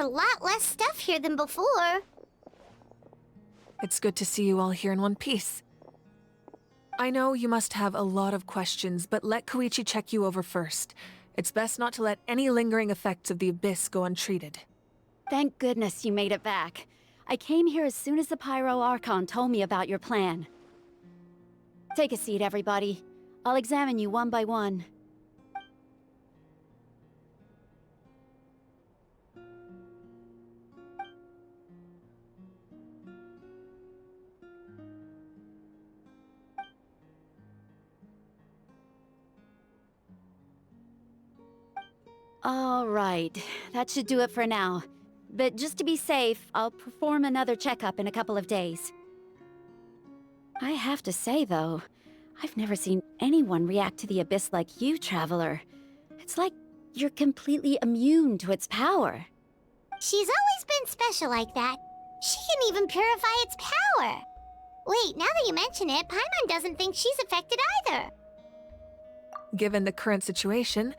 a lot less stuff here than before. It's good to see you all here in one piece. I know you must have a lot of questions, but let Koichi check you over first. It's best not to let any lingering effects of the Abyss go untreated. Thank goodness you made it back. I came here as soon as the Pyro Archon told me about your plan. Take a seat, everybody. I'll examine you one by one. All right, that should do it for now. But just to be safe, I'll perform another checkup in a couple of days. I have to say, though, I've never seen anyone react to the Abyss like you, Traveler. It's like you're completely immune to its power. She's always been special like that. She can even purify its power. Wait, now that you mention it, Paimon doesn't think she's affected either. Given the current situation,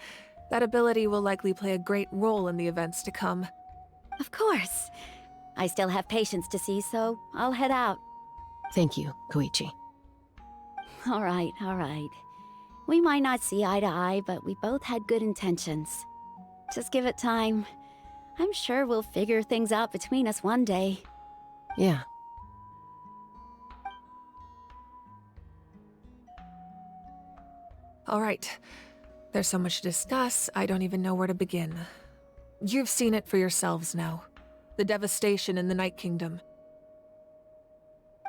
that ability will likely play a great role in the events to come. Of course. I still have patients to see, so I'll head out. Thank you, Koichi. All right, all right. We might not see eye to eye, but we both had good intentions. Just give it time. I'm sure we'll figure things out between us one day. Yeah. All right. There's so much to discuss, I don't even know where to begin. You've seen it for yourselves now. The devastation in the Night Kingdom.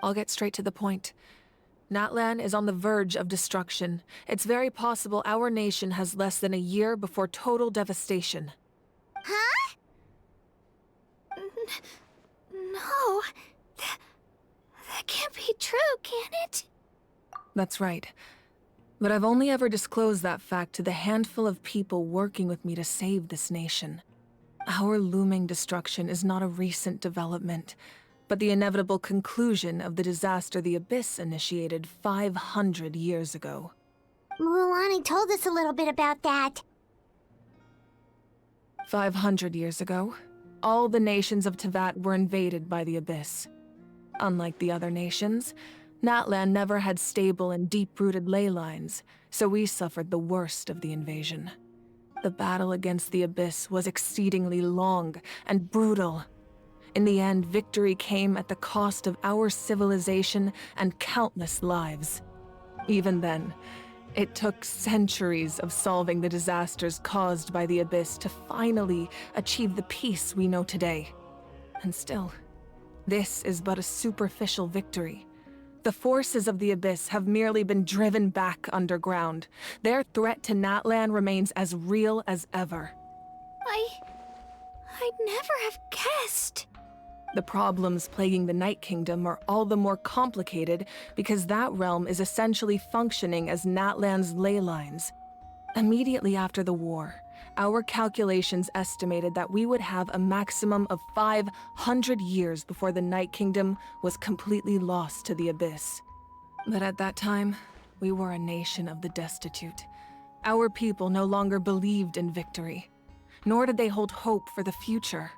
I'll get straight to the point. NATLAN is on the verge of destruction. It's very possible our nation has less than a year before total devastation. Huh? No. That can't be true, can it? That's right. But I've only ever disclosed that fact to the handful of people working with me to save this nation. Our looming destruction is not a recent development, but the inevitable conclusion of the disaster the Abyss initiated 500 years ago. Mualani told us a little bit about that. 500 years ago, all the nations of Teyvat were invaded by the Abyss. Unlike the other nations, NATLAN never had stable and deep-rooted ley lines, so we suffered the worst of the invasion. The battle against the Abyss was exceedingly long and brutal. In the end, victory came at the cost of our civilization and countless lives. Even then, it took centuries of solving the disasters caused by the Abyss to finally achieve the peace we know today. And still, this is but a superficial victory. The forces of the Abyss have merely been driven back underground. Their threat to NATLAN remains as real as ever. I'd never have guessed. The problems plaguing the Night Kingdom are all the more complicated because that realm is essentially functioning as NATLAN's ley lines. Immediately after the war, our calculations estimated that we would have a maximum of 500 years before the Night Kingdom was completely lost to the Abyss. But at that time, we were a nation of the destitute. Our people no longer believed in victory, nor did they hold hope for the future.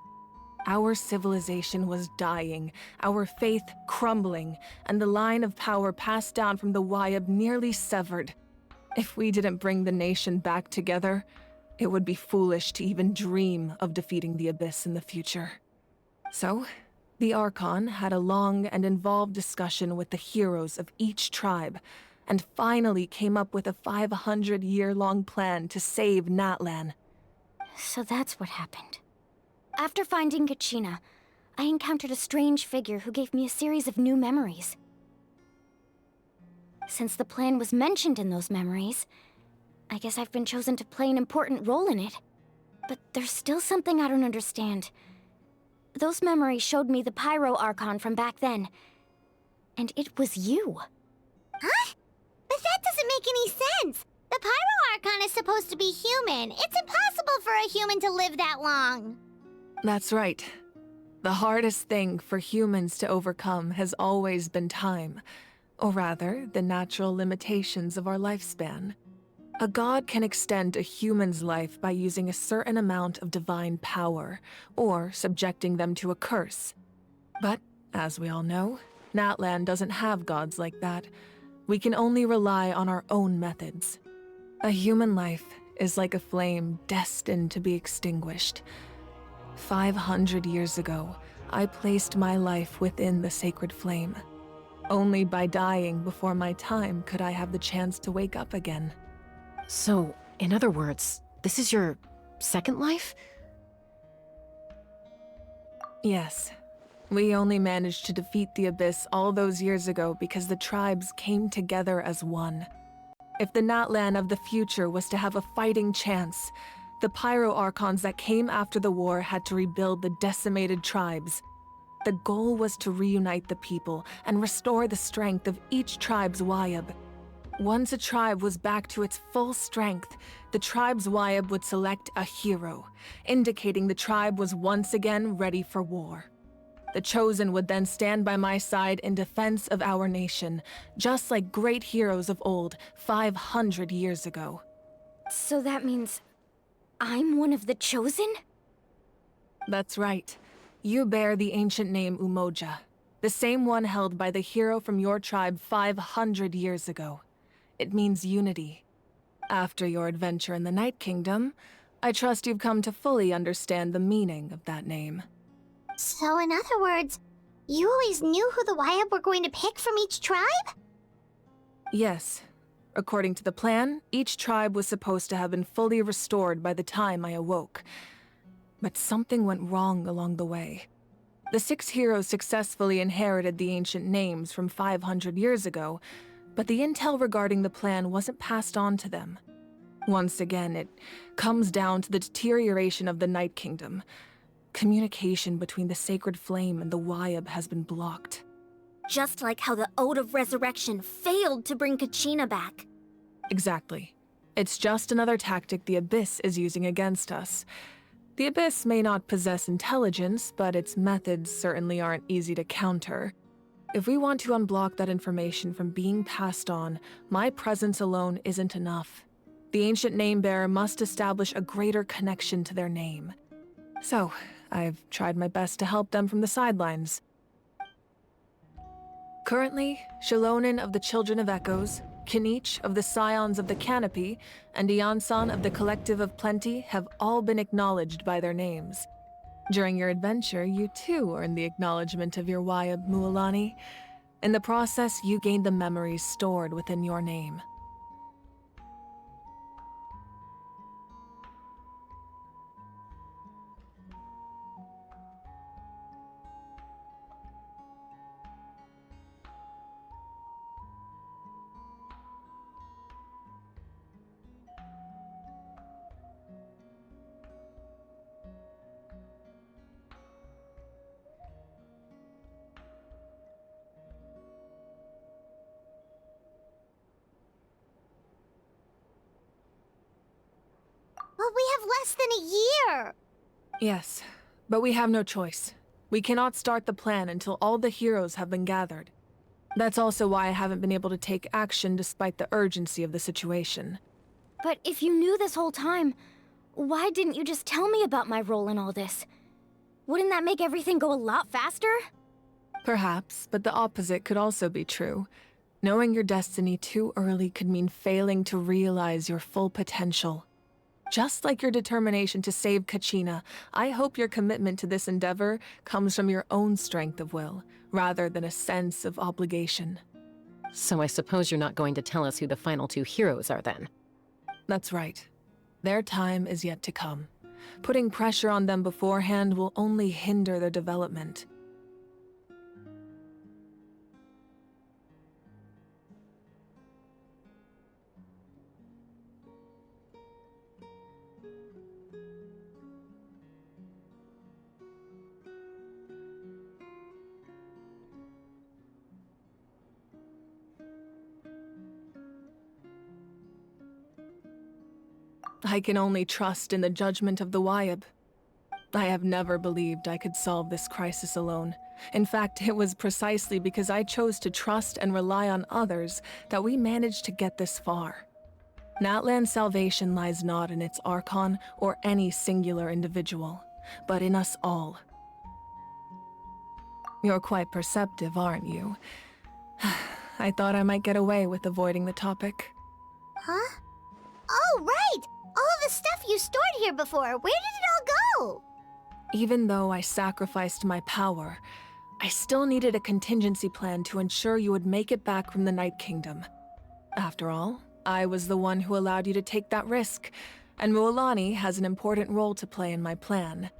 Our civilization was dying, our faith crumbling, and the line of power passed down from the Wayab nearly severed. If we didn't bring the nation back together, it would be foolish to even dream of defeating the Abyss in the future. So, the Archon had a long and involved discussion with the heroes of each tribe, and finally came up with a 500-year-long plan to save NATLAN. So that's what happened. After finding Kachina, I encountered a strange figure who gave me a series of new memories. Since the plan was mentioned in those memories, I guess I've been chosen to play an important role in it. But there's still something I don't understand. Those memories showed me the Pyro Archon from back then. And it was you. Huh? But that doesn't make any sense! The Pyro Archon is supposed to be human. It's impossible for a human to live that long. That's right. The hardest thing for humans to overcome has always been time. Or rather, the natural limitations of our lifespan. A god can extend a human's life by using a certain amount of divine power, or subjecting them to a curse. But, as we all know, NATLAN doesn't have gods like that. We can only rely on our own methods. A human life is like a flame destined to be extinguished. 500 years ago, I placed my life within the sacred flame. Only by dying before my time could I have the chance to wake up again. So, in other words, this is your second life? Yes. We only managed to defeat the Abyss all those years ago because the tribes came together as one. If the NATLAN of the future was to have a fighting chance, the Pyro Archons that came after the war had to rebuild the decimated tribes. The goal was to reunite the people and restore the strength of each tribe's Wyab. Once a tribe was back to its full strength, the tribe's Wyab would select a hero, indicating the tribe was once again ready for war. The Chosen would then stand by my side in defense of our nation, just like great heroes of old 500 years ago. So that means I'm one of the Chosen? That's right. You bear the ancient name Umoja, the same one held by the hero from your tribe 500 years ago. It means unity. After your adventure in the Night Kingdom, I trust you've come to fully understand the meaning of that name. So in other words, you always knew who the Wyab were going to pick from each tribe? Yes. According to the plan, each tribe was supposed to have been fully restored by the time I awoke. But something went wrong along the way. The 6 heroes successfully inherited the ancient names from 500 years ago, but the intel regarding the plan wasn't passed on to them. Once again, it comes down to the deterioration of the Night Kingdom. Communication between the Sacred Flame and the Wyab has been blocked. Just like how the Ode of Resurrection failed to bring Kachina back. Exactly. It's just another tactic the Abyss is using against us. The Abyss may not possess intelligence, but its methods certainly aren't easy to counter. If we want to unblock that information from being passed on, my presence alone isn't enough. The ancient name-bearer must establish a greater connection to their name. So, I've tried my best to help them from the sidelines. Currently, Shalonin of the Children of Echoes, Kinich of the Scions of the Canopy, and Iansan of the Collective of Plenty have all been acknowledged by their names. During your adventure, you too earned the acknowledgement of your Wyab, Mualani. In the process, you gained the memories stored within your name. But we have less than a year! Yes, but we have no choice. We cannot start the plan until all the heroes have been gathered. That's also why I haven't been able to take action despite the urgency of the situation. But if you knew this whole time, why didn't you just tell me about my role in all this? Wouldn't that make everything go a lot faster? Perhaps, but the opposite could also be true. Knowing your destiny too early could mean failing to realize your full potential. Just like your determination to save Kachina, I hope your commitment to this endeavor comes from your own strength of will, rather than a sense of obligation. So I suppose you're not going to tell us who the final 2 heroes are then? That's right. Their time is yet to come. Putting pressure on them beforehand will only hinder their development. I can only trust in the judgment of the Wyab. I have never believed I could solve this crisis alone. In fact, it was precisely because I chose to trust and rely on others that we managed to get this far. NATLAN's salvation lies not in its Archon or any singular individual, but in us all. You're quite perceptive, aren't you? I thought I might get away with avoiding the topic. Huh? Oh, right! All the stuff you stored here before, where did it all go? Even though I sacrificed my power, I still needed a contingency plan to ensure you would make it back from the Night Kingdom. After all, I was the one who allowed you to take that risk, and Mualani has an important role to play in my plan.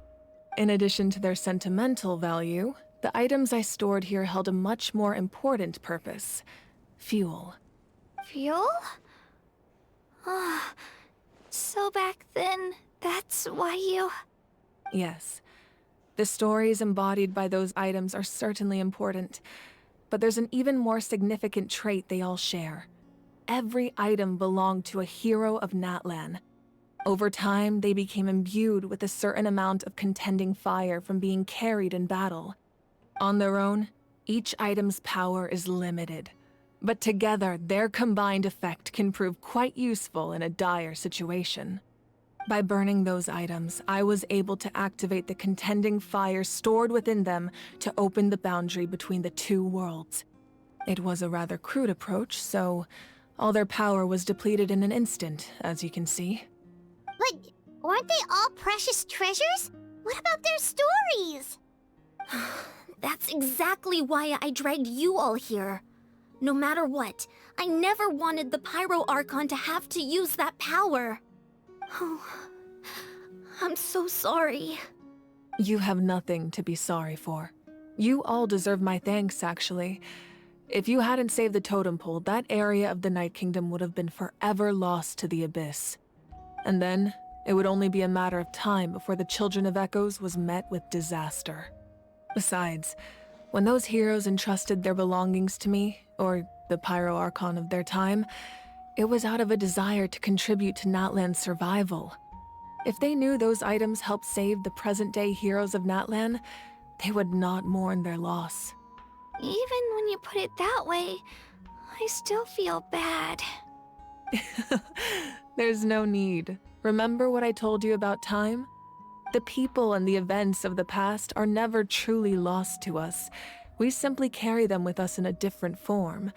In addition to their sentimental value, the items I stored here held a much more important purpose: fuel. Fuel? Ah, so back then, that's why you... Yes. The stories embodied by those items are certainly important, but there's an even more significant trait they all share. Every item belonged to a hero of NATLAN. Over time, they became imbued with a certain amount of contending fire from being carried in battle. On their own, each item's power is limited, but together, their combined effect can prove quite useful in a dire situation. By burning those items, I was able to activate the contending fire stored within them to open the boundary between the two worlds. It was a rather crude approach, so all their power was depleted in an instant, as you can see. But weren't they all precious treasures? What about their stories? That's exactly why I dragged you all here. No matter what, I never wanted the Pyro Archon to have to use that power. Oh, I'm so sorry. You have nothing to be sorry for. You all deserve my thanks, actually. If you hadn't saved the totem pole, that area of the Night Kingdom would have been forever lost to the abyss. And then, it would only be a matter of time before the Children of Echoes was met with disaster. Besides, when those heroes entrusted their belongings to me, or the Pyro Archon of their time, it was out of a desire to contribute to NATLAN's survival. If they knew those items helped save the present-day heroes of NATLAN, they would not mourn their loss. Even when you put it that way, I still feel bad. There's no need. Remember what I told you about time? The people and the events of the past are never truly lost to us. We simply carry them with us in a different form.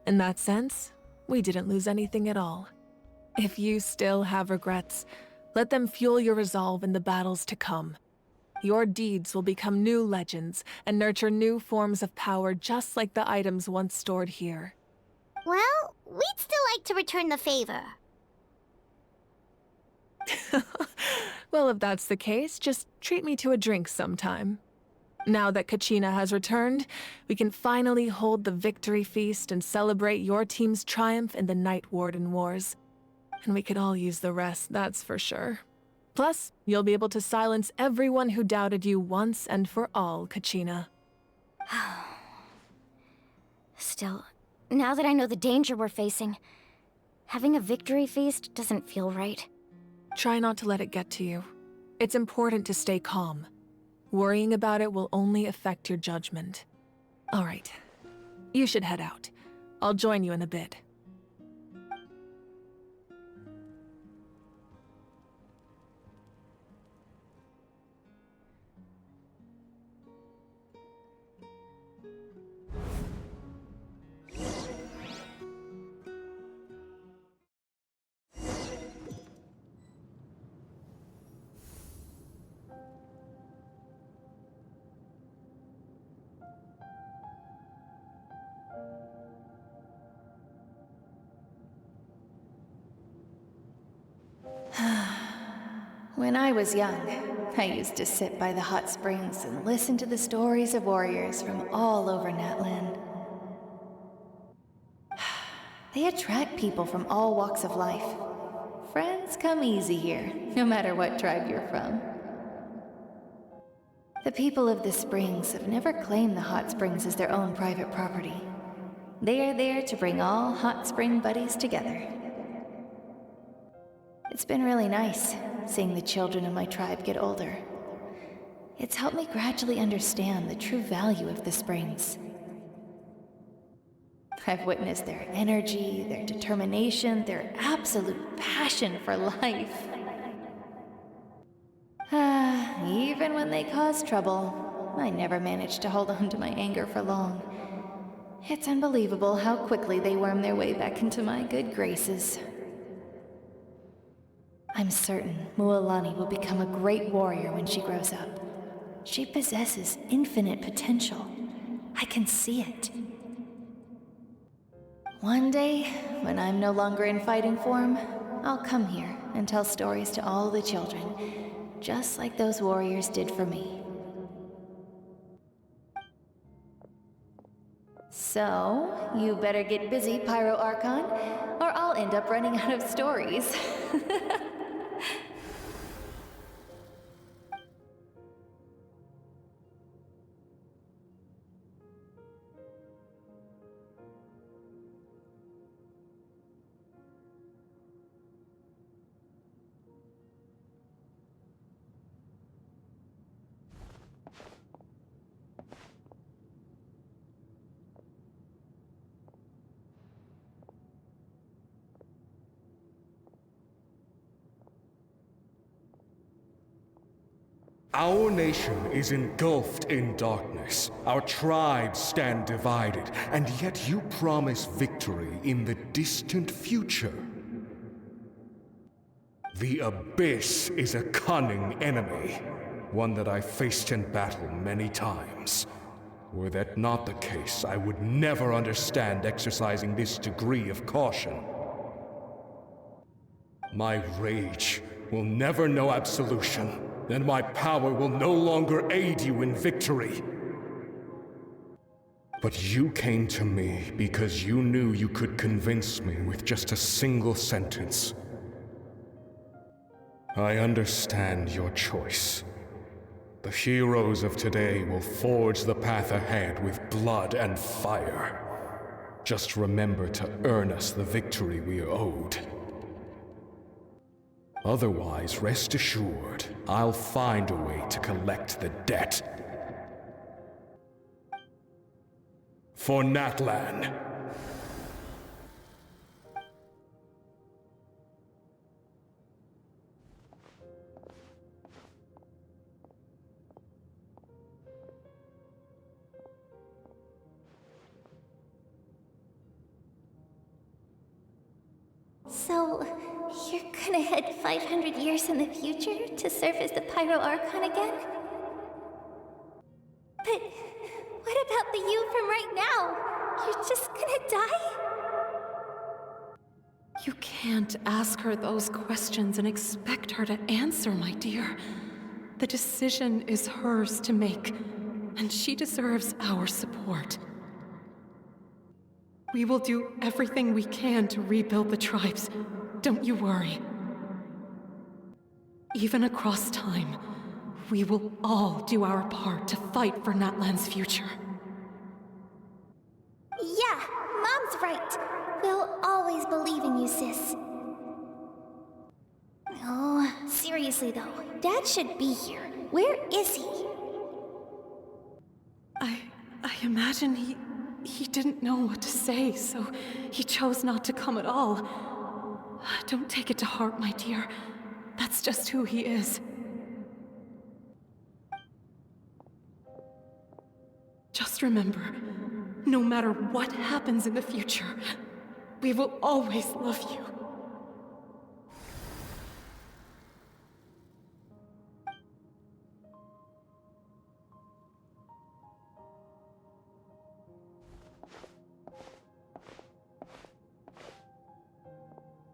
In that sense, we didn't lose anything at all. If you still have regrets, let them fuel your resolve in the battles to come. Your deeds will become new legends and nurture new forms of power just like the items once stored here. Well, we'd still like to return the favor. Well, if that's the case, just treat me to a drink sometime. Now that Kachina has returned, we can finally hold the victory feast and celebrate your team's triumph in the Night Warden Wars. And we could all use the rest, that's for sure. Plus, you'll be able to silence everyone who doubted you once and for all, Kachina. Still, now that I know the danger we're facing, having a victory feast doesn't feel right. Try not to let it get to you. It's important to stay calm. Worrying about it will only affect your judgment. All right, you should head out. I'll join you in a bit. When I was young, I used to sit by the hot springs and listen to the stories of warriors from all over NATLAN. They attract people from all walks of life. Friends come easy here, no matter what tribe you're from. The people of the springs have never claimed the hot springs as their own private property. They are there to bring all hot spring buddies together. It's been really nice, seeing the children of my tribe get older. It's helped me gradually understand the true value of the springs. I've witnessed their energy, their determination, their absolute passion for life. Even when they cause trouble, I never managed to hold on to my anger for long. It's unbelievable how quickly they worm their way back into my good graces. I'm certain Mualani will become a great warrior when she grows up. She possesses infinite potential. I can see it. One day, when I'm no longer in fighting form, I'll come here and tell stories to all the children, just like those warriors did for me. So, you better get busy, Pyro Archon, or I'll end up running out of stories. Our nation is engulfed in darkness. Our tribes stand divided, and yet you promise victory in the distant future. The Abyss is a cunning enemy, one that I faced in battle many times. Were that not the case, I would never understand exercising this degree of caution. My rage will never know absolution. Then my power will no longer aid you in victory. But you came to me because you knew you could convince me with just a single sentence. I understand your choice. The heroes of today will forge the path ahead with blood and fire. Just remember to earn us the victory we are owed. Otherwise, rest assured, I'll find a way to collect the debt. For NATLAN. So, you're gonna head 500 years in the future to serve as the Pyro Archon again? But what about the you from right now? You're just gonna die? You can't ask her those questions and expect her to answer, my dear. The decision is hers to make, and she deserves our support. We will do everything we can to rebuild the tribes. Don't you worry. Even across time, we will all do our part to fight for Natlan's future. Yeah, Mom's right. We'll always believe in you, sis. Oh, seriously though, Dad should be here. Where is he? I imagine he didn't know what to say, so he chose not to come at all. Don't take it to heart, my dear. That's just who he is. Just remember, no matter what happens in the future, we will always love you.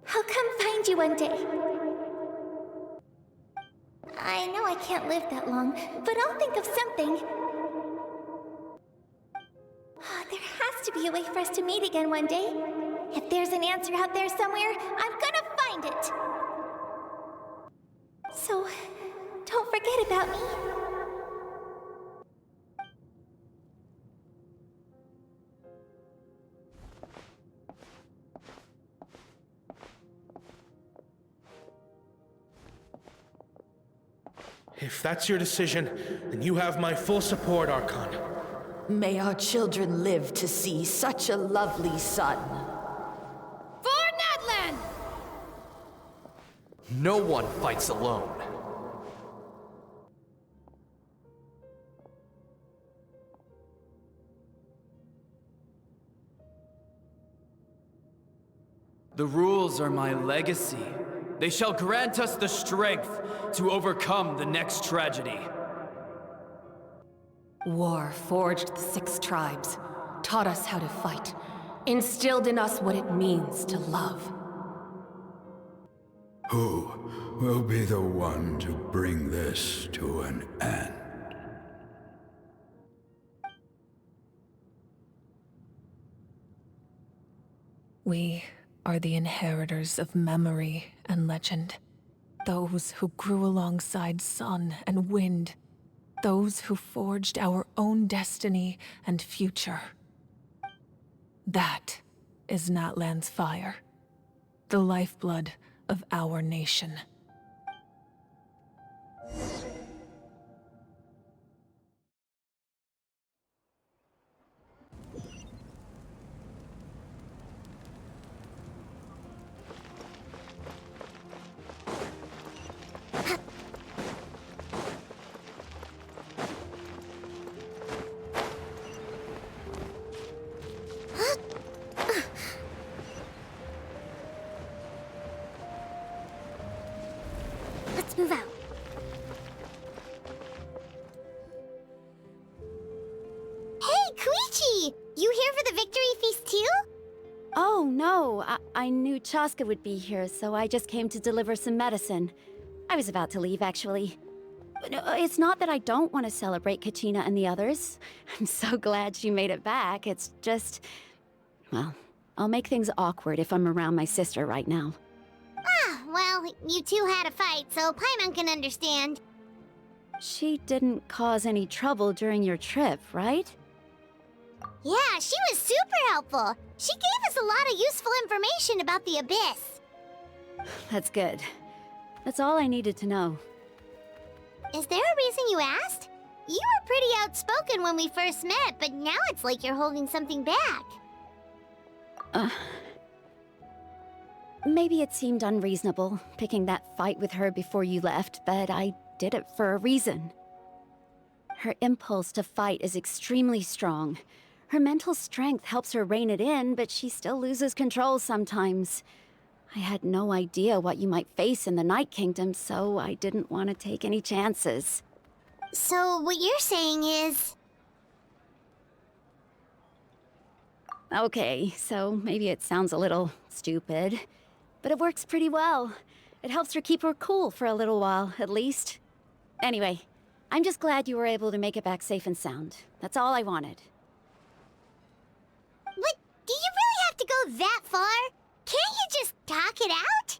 I'll come find you one day. I know I can't live that long, but I'll think of something. There has to be a way for us to meet again one day. If there's an answer out there somewhere, I'm gonna find it. So, don't forget about me. If that's your decision, then you have my full support, Archon. May our children live to see such a lovely son. For NATLAN! No one fights alone. The rules are my legacy. They shall grant us the strength to overcome the next tragedy. War forged the 6 tribes, taught us how to fight, instilled in us what it means to love. Who will be the one to bring this to an end? We are the inheritors of memory and legend. Those who grew alongside sun and wind. Those who forged our own destiny and future. That is NATLAN's fire. The lifeblood of our nation. Let's move out. Hey, Koichi! You here for the victory feast too? Oh, no. I knew Chaska would be here, so I just came to deliver some medicine. I was about to leave, actually. No, it's not that I don't want to celebrate Kachina and the others. I'm so glad she made it back. It's just... well, I'll make things awkward if I'm around my sister right now. Ah, well, you two had a fight, so Paimon can understand. She didn't cause any trouble during your trip, right? Yeah, she was super helpful. She gave us a lot of useful information about the Abyss. That's good. That's all I needed to know. Is there a reason you asked? You were pretty outspoken when we first met, but now it's like you're holding something back. Maybe it seemed unreasonable, picking that fight with her before you left, but I did it for a reason. Her impulse to fight is extremely strong. Her mental strength helps her rein it in, but she still loses control sometimes. I had no idea what you might face in the Night Kingdom, so I didn't want to take any chances. So what you're saying is... Okay, so maybe it sounds a little stupid, but it works pretty well. It helps her keep her cool for a little while, at least. Anyway, I'm just glad you were able to make it back safe and sound. That's all I wanted. But do you really have to go that far? Can't you just talk it out?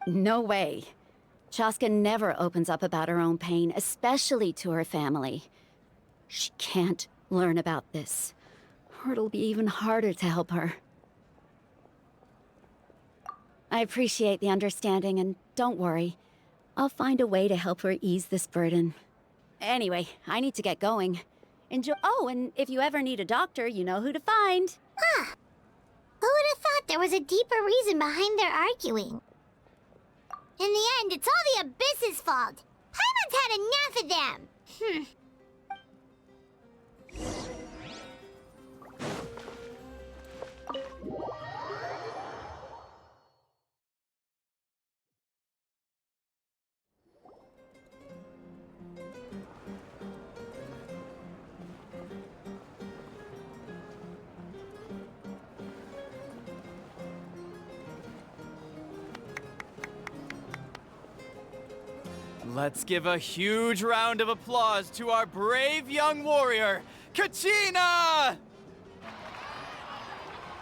No way. Chaska never opens up about her own pain, especially to her family. She can't learn about this, or it'll be even harder to help her. I appreciate the understanding, and don't worry. I'll find a way to help her ease this burden. Anyway, I need to get going. Enjoy— oh, and if you ever need a doctor, you know who to find. Huh. Who would have thought there was a deeper reason behind their arguing? In the end, it's all the Abyss's fault. Paimon's had enough of them. Let's give a huge round of applause to our brave young warrior, Kachina!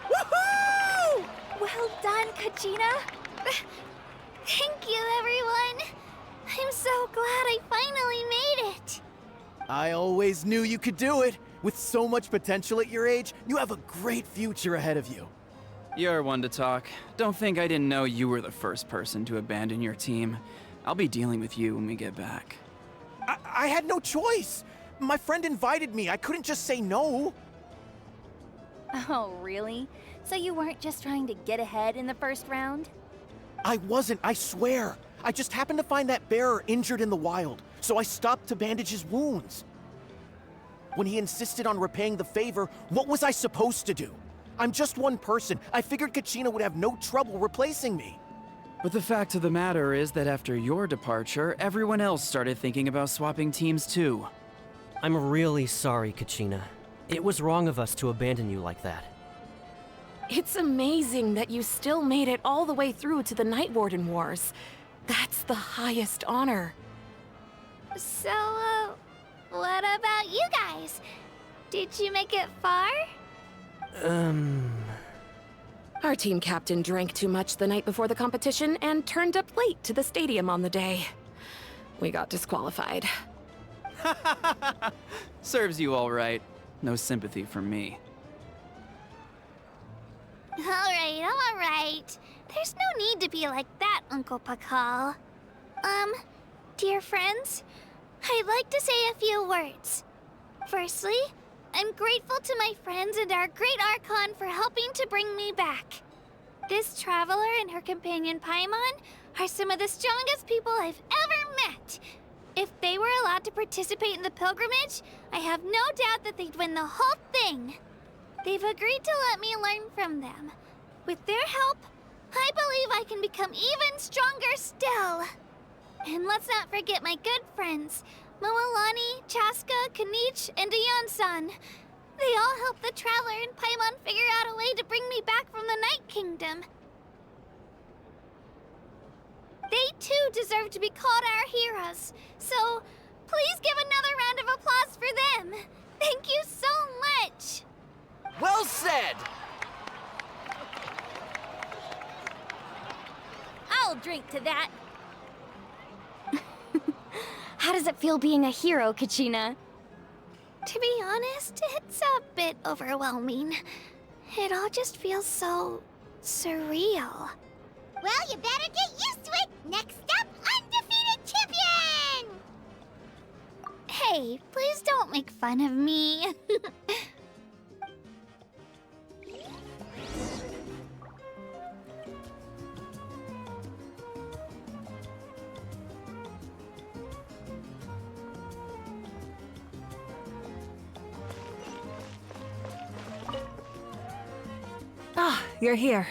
Woohoo! Well done, Kachina. Thank you, everyone. I'm so glad I finally made it. I always knew you could do it. With so much potential at your age, you have a great future ahead of you. You're one to talk. Don't think I didn't know you were the first person to abandon your team. I'll be dealing with you when we get back. I had no choice. My friend invited me. I couldn't just say no. Oh, really? So you weren't just trying to get ahead in the first round? I wasn't, I swear. I just happened to find that bearer injured in the wild, so I stopped to bandage his wounds. When he insisted on repaying the favor, what was I supposed to do? I'm just one person. I figured Kachina would have no trouble replacing me. But the fact of the matter is that after your departure, everyone else started thinking about swapping teams too. I'm really sorry, Kachina. It was wrong of us to abandon you like that. It's amazing that you still made it all the way through to the Night Warden Wars. That's the highest honor. So, what about you guys? Did you make it far? Our team captain drank too much the night before the competition and turned up late to the stadium on the day. We got disqualified. Serves you all right. No sympathy from me. Alright. There's no need to be like that, Uncle Pakal. Dear friends, I'd like to say a few words. Firstly, I'm grateful to my friends and our great Archon for helping to bring me back. This traveler and her companion Paimon are some of the strongest people I've ever met. If they were allowed to participate in the pilgrimage, I have no doubt that they'd win the whole thing. They've agreed to let me learn from them. With their help, I believe I can become even stronger still. And let's not forget my good friends, Moalani, Chaska, Kanich, and Ayansan. They all helped the Traveler and Paimon figure out a way to bring me back from the Night Kingdom. They too deserve to be called our heroes, so please give another round of applause for them. Thank you so much! Well said! I'll drink to that. How does it feel being a hero, Kachina? To be honest, it's a bit overwhelming. It all just feels so surreal. Well, you better get used to it! Next up, undefeated champion! Hey, please don't make fun of me. Ah, you're here.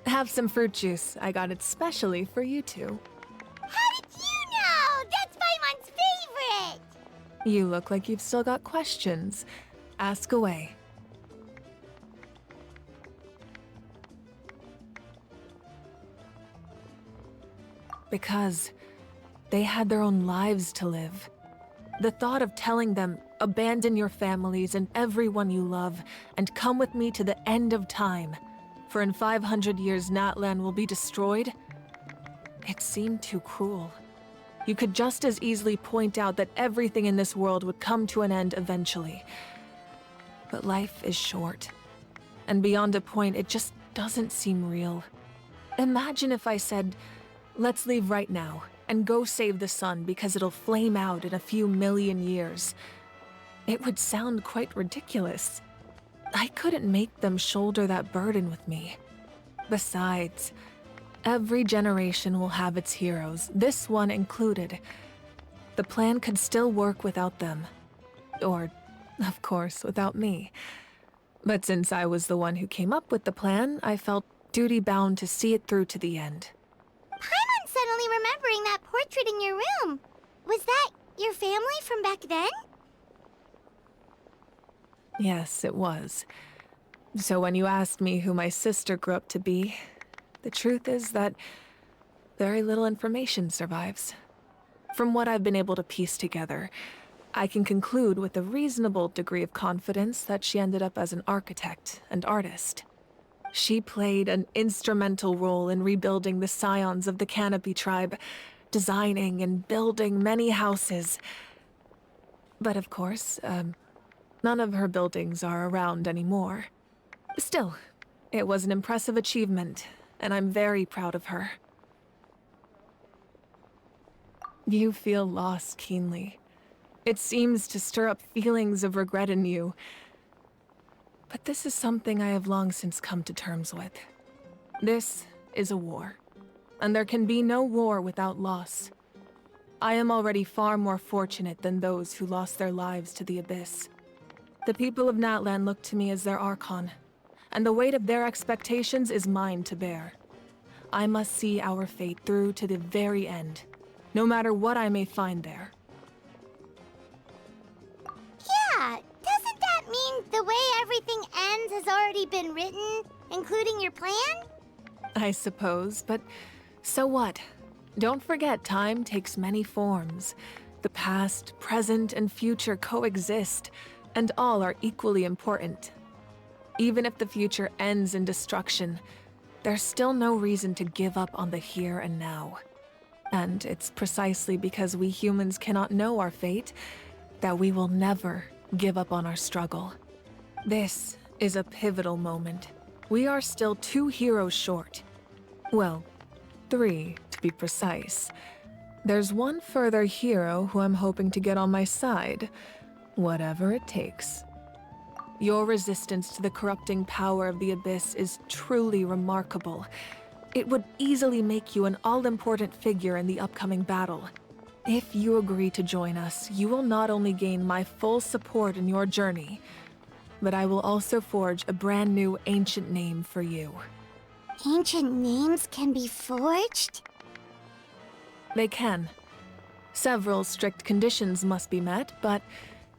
Have some fruit juice. I got it specially for you two. How did you know? That's Paimon's favorite! You look like you've still got questions. Ask away. Because they had their own lives to live. The thought of telling them, abandon your families and everyone you love, and come with me to the end of time, for in 500 years NATLAN will be destroyed, it seemed too cruel. You could just as easily point out that everything in this world would come to an end eventually. But life is short, and beyond a point, it just doesn't seem real. Imagine if I said, let's leave right now, and go save the sun because it'll flame out in a few million years. It would sound quite ridiculous. I couldn't make them shoulder that burden with me. Besides, every generation will have its heroes, this one included. The plan could still work without them. Or, of course, without me. But since I was the one who came up with the plan, I felt duty-bound to see it through to the end. Paimon's suddenly remembering that portrait in your room. Was that your family from back then? Yes, it was. So when you asked me who my sister grew up to be, the truth is that very little information survives. From what I've been able to piece together, I can conclude with a reasonable degree of confidence that she ended up as an architect and artist. She played an instrumental role in rebuilding the scions of the Canopy tribe, designing and building many houses. But of course, none of her buildings are around anymore. Still, it was an impressive achievement, and I'm very proud of her. You feel loss keenly. It seems to stir up feelings of regret in you. But this is something I have long since come to terms with. This is a war, and there can be no war without loss. I am already far more fortunate than those who lost their lives to the Abyss. The people of NATLAN look to me as their Archon, and the weight of their expectations is mine to bear. I must see our fate through to the very end, no matter what I may find there. Yeah, doesn't that mean the way everything ends has already been written, including your plan? I suppose, but so what? Don't forget, time takes many forms. The past, present, and future coexist, and all are equally important. Even if the future ends in destruction, there's still no reason to give up on the here and now. And it's precisely because we humans cannot know our fate that we will never give up on our struggle. This is a pivotal moment. We are still 2 heroes short. Well, 3 to be precise. There's one further hero who I'm hoping to get on my side, whatever it takes. Your resistance to the corrupting power of the Abyss is truly remarkable. It would easily make you an all-important figure in the upcoming battle. If you agree to join us, you will not only gain my full support in your journey, but I will also forge a brand new ancient name for you. Ancient names can be forged? They can. Several strict conditions must be met, but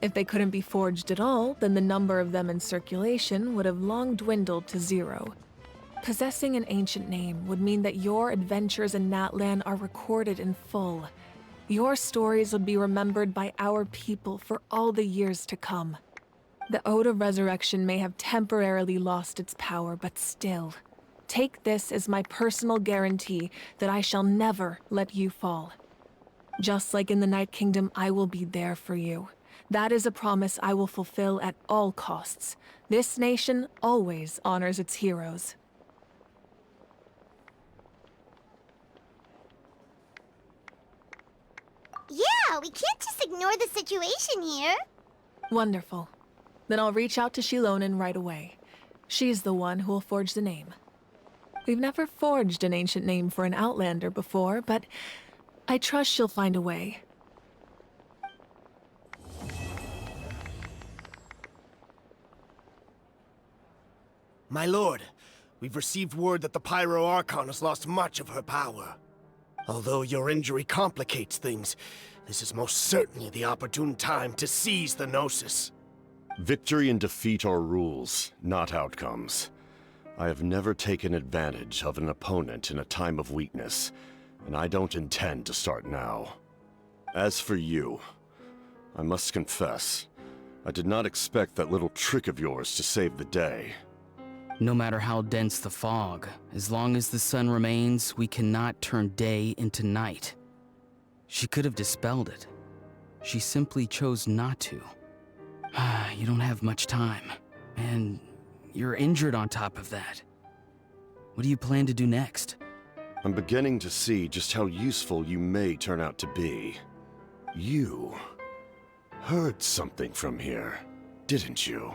if they couldn't be forged at all, then the number of them in circulation would have long dwindled to 0. Possessing an ancient name would mean that your adventures in NATLAN are recorded in full. Your stories would be remembered by our people for all the years to come. The Ode of Resurrection may have temporarily lost its power, but still, take this as my personal guarantee that I shall never let you fall. Just like in the Night Kingdom, I will be there for you. That is a promise I will fulfill at all costs. This nation always honors its heroes. Yeah, we can't just ignore the situation here. Wonderful. Then I'll reach out to Shilonen right away. She's the one who will forge the name. We've never forged an ancient name for an Outlander before, but I trust she'll find a way. My lord, we've received word that the Pyro Archon has lost much of her power. Although your injury complicates things, this is most certainly the opportune time to seize the Gnosis. Victory and defeat are rules, not outcomes. I have never taken advantage of an opponent in a time of weakness, and I don't intend to start now. As for you, I must confess, I did not expect that little trick of yours to save the day. No matter how dense the fog, as long as the sun remains, we cannot turn day into night. She could have dispelled it. She simply chose not to. You don't have much time, and you're injured on top of that. What do you plan to do next? I'm beginning to see just how useful you may turn out to be. You heard something from here, didn't you?